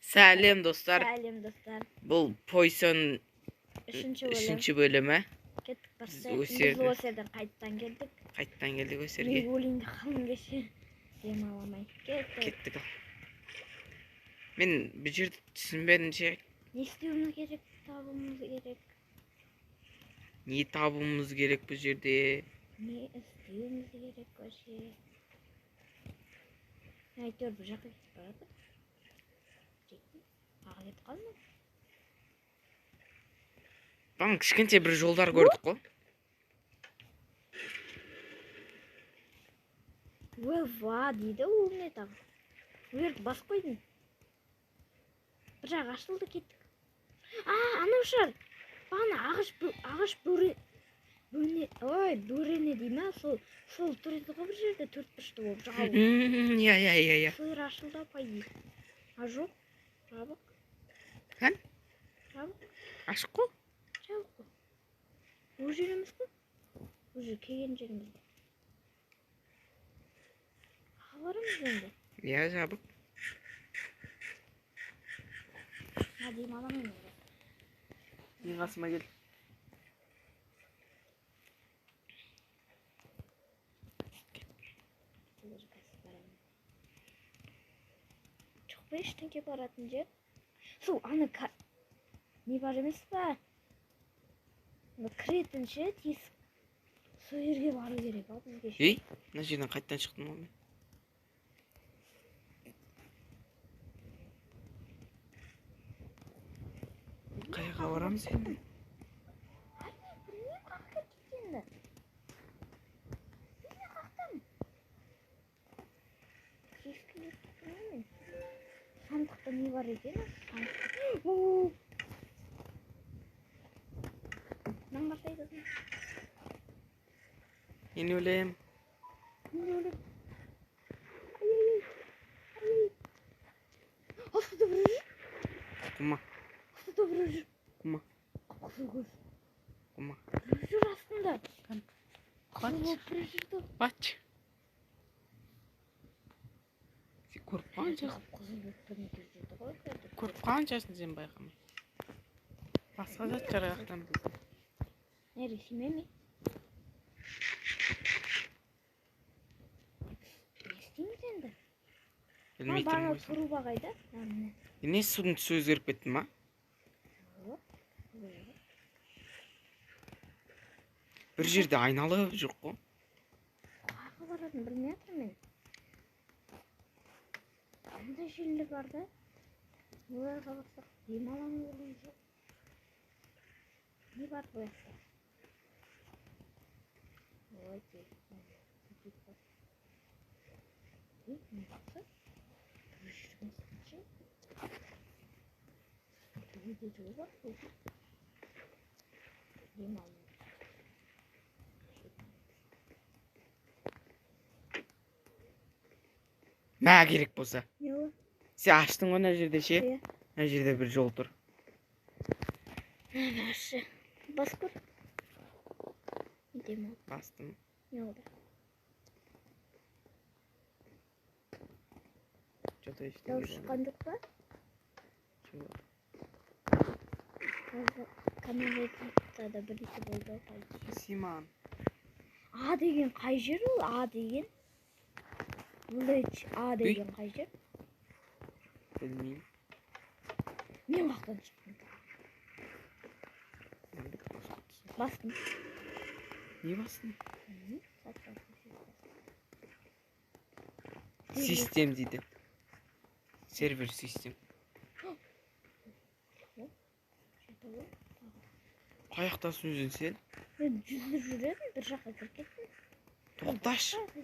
Сәлем достар. Сәлем достар. Бұл Poison 3-ші бөлімі. Кеттік Біз біз Осерден қайттан келдік. Қайттан келдік Осерге. Мен өлеңді қалың кеше демаламай кеттік. Мен бұл жерді түсінбедім ше. Не істеуіміз керек, табуымыз керек. Не табуымыз керек бұл жерде? Не істеуіміз керек вообще? Әйтеуір бұл жаққа кетіп барады. Аға кетіп қалды. Бағана кішкентай бір жолдар көрдік қой. Ва дейді, ол не тағы? Өрді басып қойдың. Bir жағы ашылды кеттік. Анау шығар. Бағана ағаш бөрене дей ма? Сол тұрды ғой бір жерде төрт бұрышты болып жағалып. Иә. Сойыр ашылды апай. Жоқ. Жабық. Қан? Жабық. Ашық қой? Жабық қой. Ол жеріміз қой? Ол жер келген жеріміз. Қаларымыз енді. Иә, жабық. Дейм аламын. Ең қасыма кел. Жоқ па ештеңке баратын жер? Сол аны не бар емес па? Кіретін ше тесік. Сол жерге бару керек ал бізге. Ей, мына жерден қайттан шықтым ғой мен. Қайға барамыз енді? Білмеймін қаққа кеткенді. Білмеймін қақтан. Кескілі білмеймін. Сандықта не бар екен? Мынан басайды. Мен өлем. Астыда бір жүр. Құма. Бір жүр. Құма. Көз. Құма. Жүр астында. Бач. Сен көріп қаншасын сен байқамай. Басқа зат жарғақтан білді. Нере, семе ме? Не істейміз енді? Білмей тұрмын Бана өзім. тұру бағайды. Не судың түсі өзгеріп кетті ма? Bir жерде айналып жоқ қой. Қайға баратын білмей жатырмын мен. Қандай желі бар да? Оларға басақ демалам болуы жоқ. Не бар бұл жақта? Ой, не бақсы? Жүрген сыншы? Үйде жол бар бұл. Демалым. Мә керек болса. Не ол? Сен аштың ғой мына жерде ше? Иә. Мына жерде бір жол тұр. Нашы. Бас көр. Демал. Бастым. Не oldu? Что-то еще. Дауыс шыққан жоқ па? Камера да бірінші болды. Симан. А деген қай жер ол? А деген? А деген қай жер? Білмеймін. Мен қақтан шықтым. Бастым. Не бастың? Систем дейді. Сервер систем. Қаяқтасың өзің сен? Мен жүзіп жүремін, бір жаққа кіріп кеттім. Тоқташ.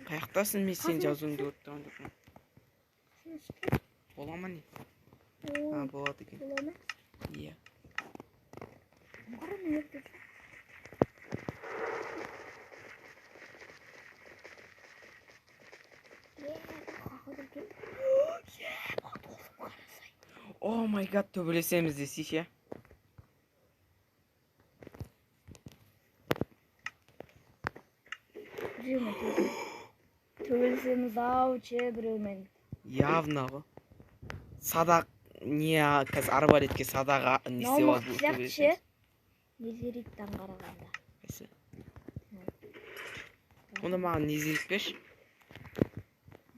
Қаяқтасың мен сен жазуыңды көріп тұрған жоқпын. Бола ма не? Болады екен. Бола ма? Иә. Қара не ерді? О май гад, төбелесеміз десе ше. Төбелесеміз ау че біреумен. Явно ғой. Садақ не қазір арбалетке садаға не істеп Номық алды сияқтшы. Незериттен қарағанда. Оны маған незерит берші.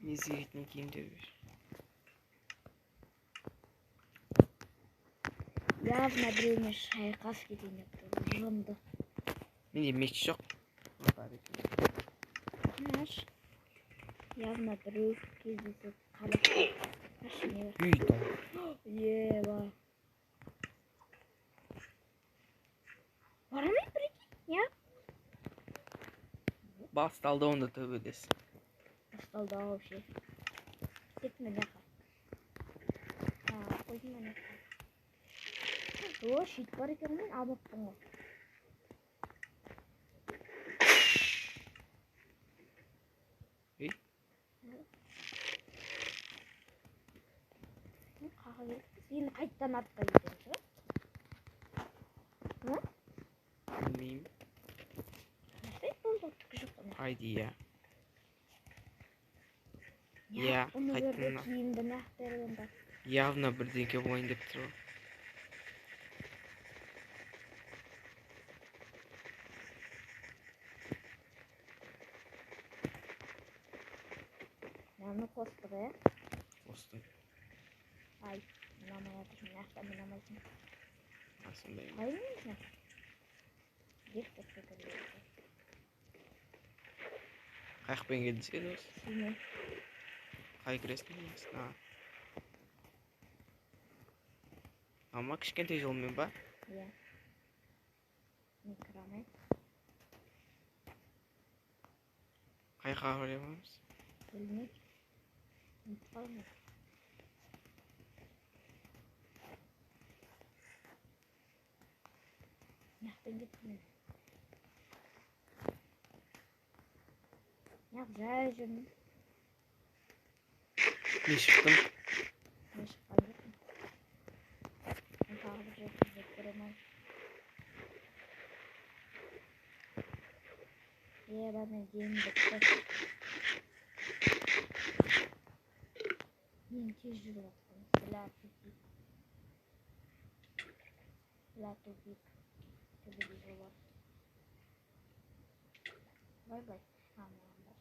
Незеритін киімдер бер. Явно біреуіне шайқас кетейін деп тұр. Жынды. Менде меч жоқ. Наш. Явно біреу кездесіп қалып. Ашыне бар. Үй там. Еба. Бара ма прикинь? Я? Басталды онда төбедесін. Осталды вообще. Кетме жақа. Қойдың мен жақа. О, шит бар екен мен алыппын ғой. Ей? Қаға келіп, сені қайттан атқа кетеміз, ба? Білмеймін. Нәрсе, бұл түкі жоқ қана. Қайды, иә. Иә, Оны қайттан көрді ат. киімді нақтырған бар. Явно бірдеңке болайын деп тұр. Яны қостық, е? Осты. Ай, мынамай атыр, нақта мынамайсың. Асындай. Ай, несін? Дек тұр көкірді. Қайықпен келді сен осы? Сүйме. Қай кіресің? Ама кішкентай жолмен ба? Иә. Мен кірамай. Қайыққа қараймыз? Білмей. Ұмытып қалмай. Яқпен кеттім мен. Яқ жай жүрмін. Мен шықтым. Мен шыққан жоқпын. Мен тағы бір жерді іздеп көремін. Еба мен дейін бітті. Мен тез жүріп жатқан. Бля тупик. Бля тупик. Төбеде жол бар. Бай-бай. Маған бар.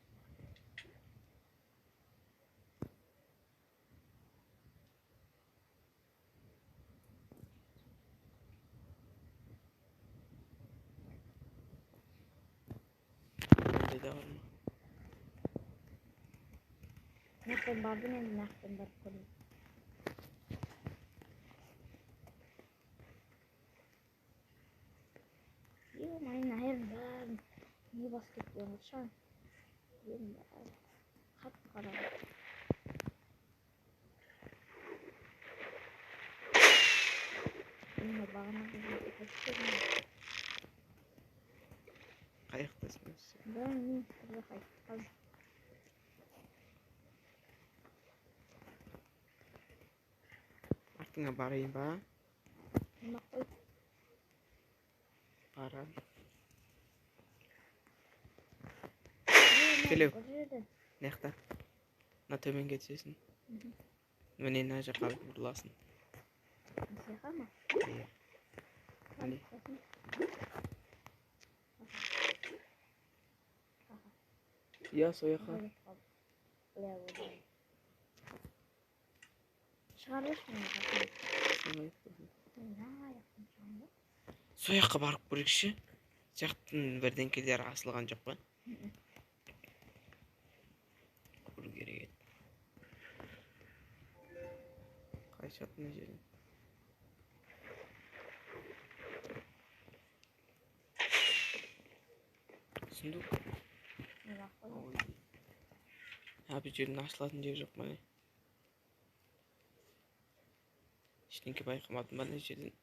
Ондай да бар ма? Нақпен бардым, енді нақпен барып көрейін. Мен айырым бәрін не басып кеткен ғыршан. Мен бәрі қатты қарады. Мен бағана қызметі қайтып Қайықтасың осы? Білмеймін, қызы қайтып қалды. Артыңа барайын ба? Нема қой. Барам. Келеу. Келеу. Бір жерден. Неқта? Мына төменге түсесің. Міне мына жаққа бұрыласың. Мысыға ма? Иә. Міне. Иә, сол жаққа. Шығарылыш мені қасым. Сол жаққа барып көрейікші. Сияқтың бірдеңкелері асылған жоқ па? Көру керек еді. Қайшат мына жерін. Сундук. Бұл жердің ашылатын жері жоқ ма не? Ештеңке байқамадым ба мына жерден?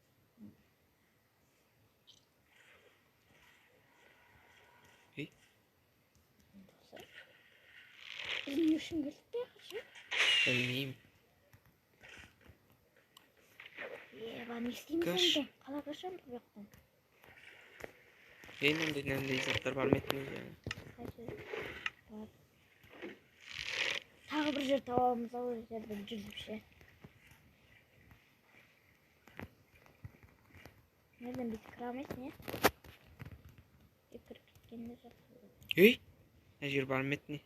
Ей? Не үшін келіп қақшы? Білмеймін. Еба, не істейміз Кіш. енді? Қала қашам бұл жақтан? Нендей заттар бар ма еді мына жерде? Қайсы? Бар. Тағы бір жер табамыз, ол жерді жүріп ше. Nereden bir kıramet ne? Kırık kendine saklı. Ey? Ajir bar metni.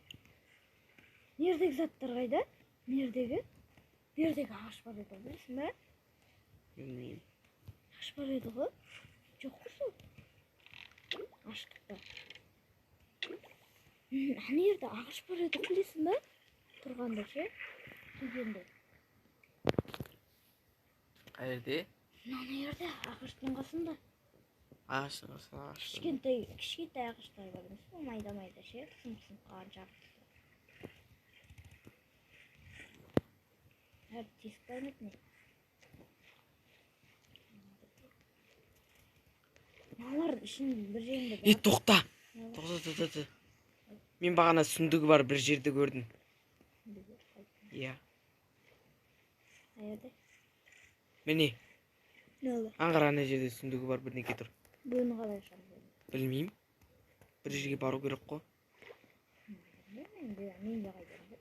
Neredeki zatlar kayda? Neredeki? Neredeki ağaç var edi bilirsin mi? Bilmeyeyim. Ağaç var edi o. Çok musun? Açtık da. Hani yerde ağaç var edi bilirsin mi? Turgandaki. Tügende. Nerede? Nana yerde ağaçın kasında. Ağaçın. Kichkentay ağaçlar var bilirsin mi? Mayda mayda şey. Sımp sımp ağaçlar. Her disk vermek ne? Nalar işin bir жерinde Ей, тоқта. Ne var? Тоқта. Мен бағана сүндігі бар бір жерде көрдім. Иә. Nerede? Міне, Ne olur? аңғар ана жерде сүндігі бар бірнеке тұр. Bunu kadar sanırım. Білмеймін. Бір жерге бару керек қой. Ben de kaydım.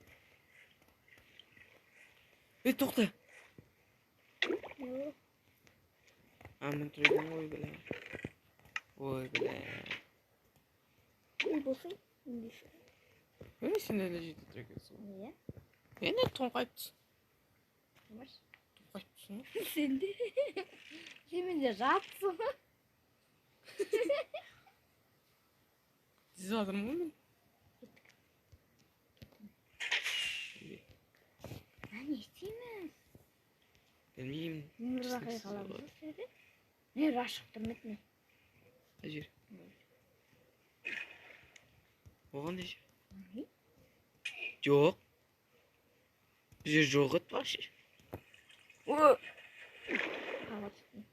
Ей, тоқта. Ne olur? Амын түреген ой біле. Ой біле. Ne bulsun? Şimdi şu. Міне сен әлі жерде тұр екенсің. Niye? Ені тоңқайыпсың. Var. Тоңқайыпсың. Sen de. Sen de rahatsın. Дизіп жатырмын ғой мен. Ne isteyemez? Білмеймін. Ne bakayım kalamızı söyle. Ne raşıktır metne? Қай жер? Оған не жер? Ne? Жоқ. Бұл жер жоқ еді вообще. Kağıt üstüne.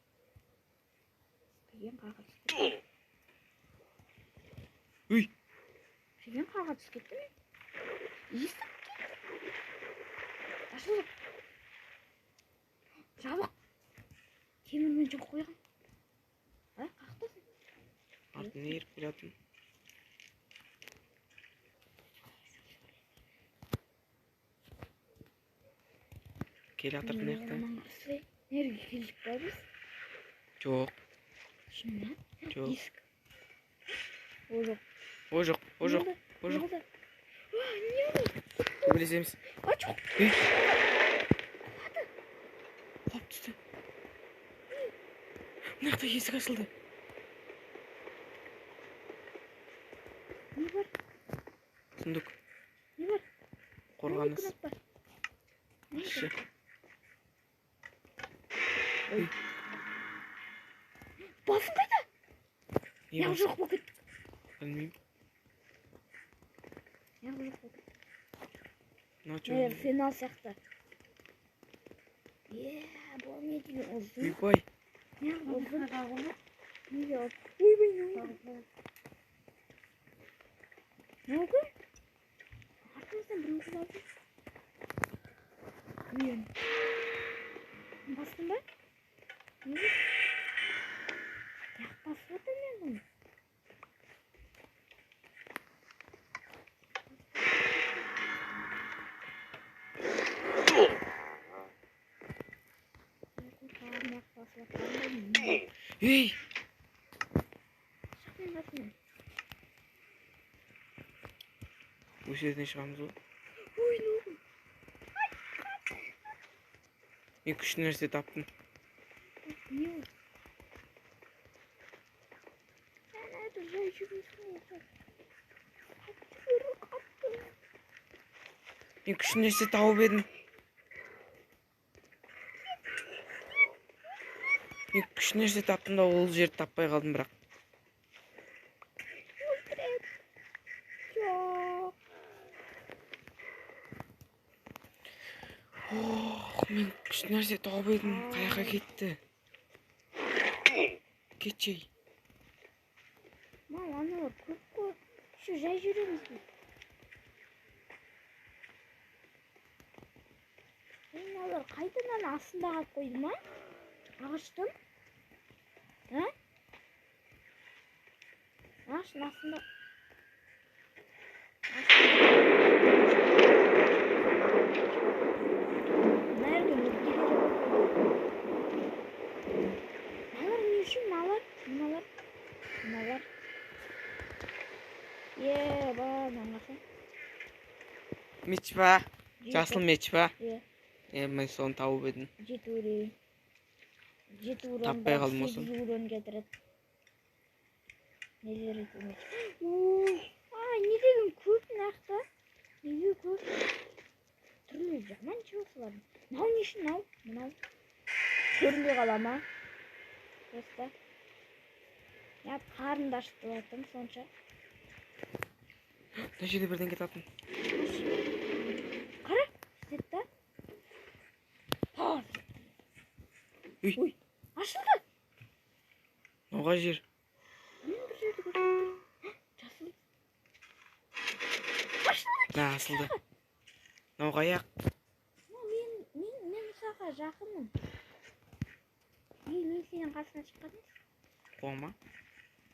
Kıyın kağıt üstüne. Uy. Kıyın kağıt üstüne. İyisin ki. Açılır. Çabuk. Kemirmen çok koyalım. Ha kalktın. Артына еріп келе жатырмын. Келе жатыр мына жақта. Nereye geldik biz? Жоқ. Şimdi Жоқ. disk. O yok. О жоқ. О жоқ. О жоқ. Ne oldu? Төбелесеміз. Aç. Ей. Құлап түсті. Мына жақта есік ашылды. Ne var? Сундук. Ne var? Қорғаныс. Ne var? Кіші. Oy. Basın kayda. Не Ya болса? yok bu git. Білмеймін. Ya yok bu git. Мынау Evet че? final sekte. Bu ne diyor uzun? Ойбай. Ne uzun? Ne yok? Uy ben ne oldu? Ne oldu? Arkamızdan bir uzun oldu. Bilmiyorum. Bastım ben. Ne oldu? Ya basmadı ne bunu? Ей. Осы жерден шығамыз ғой. Ой, ne oldu? Мен күшті нәрсе таптым. Ne oldu? Sen nerede rejimisin oldu? Kaptım. Мен күшті нәрсе тауып едім. Мен күшті нәрсе таптым да ол жерді таппай қалдым бірақ. Çok. Мен күшті нәрсе тауып едім. Қай жаққа кетті? Кетші. Мам, ана көп қой. Şu жай жүреміз біз. Мыналар қайтадан астында қалып қойды ма? Ағаштың? А? Ағаштың астында. Nerede? Mutluları. Alar ne işin var? Банан қасың. Меч ба? Жасыл меч ба? Мен соны тауып едім. 7 урон. 7 урон. Таппай қалдым осы. 8 урон кетіреді. Нелер етілмек. Не деген көп нақты? Неге көп? Түрлі жаман чоқсылар. Мынау не үшін мынау? Мынау. Көрінбей қала ма? Просто. Я қарынды ашып болаттым сонша. Мына жерде бірден кетатын. Қара, істеді да? Ой, ашылды. Оға жер. Мен бір жерді көрдім. Жасыл. Ашылды. На, асылды. Оға аяқ. Мен мысалға жақынмын. Мен сенен қасына шыққан емес. Қуама.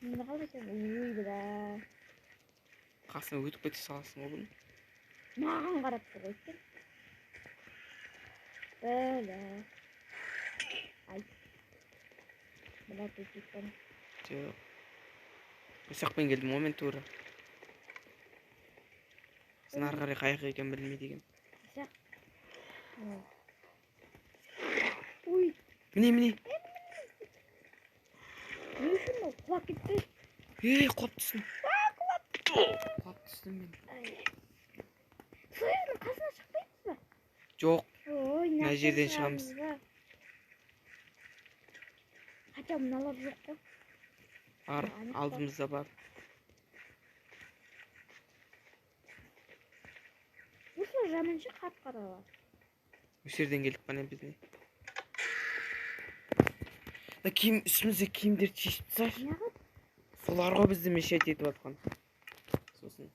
Мен қалай екен? Ой, бля. Қасына өтіп кете саласың ғой бұны. Маған қарап тұр екен. Бля. Ай. Бля, төтектен. Жоқ. Мысақпен келдім ғой мен тура. Сен ары қарай қаяқ екен білмейді екен. Мысақ. Ой. Міне. Не үшін ол құлап кетті? Құлап түстім. Құлап түстім мен. Сояның қасына шықпаймыз ба? Жоқ. Ой, Мына жерден шығамыз. Хотя мыналар жоқ қой. Бар, алдымызда бар. Осылай жаманшы қап-қаралар. Осы жерден келдік қана біз не. Үстімізде киімдерді шешіп тастайшы. Неғып? Солар ғой бізді мешет етіп атқан. Сосын.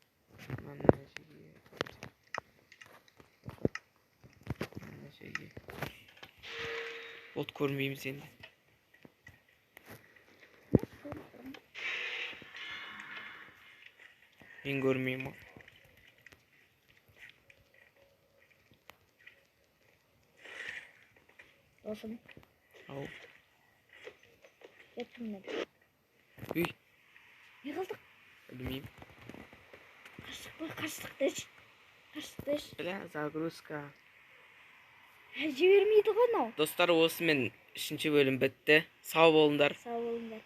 Мына жерге. От көрмейміз енді. Мен көрмеймін ол. Досым, Ау. кеттім мен. Үй, Не қылдық? білмеймін. Қаштық деші. Бля, загрузка. Жібермейді ғой мынау. Достар, осымен 3-ші бөлім бітті. Сау болыңдар. Сау болыңдар.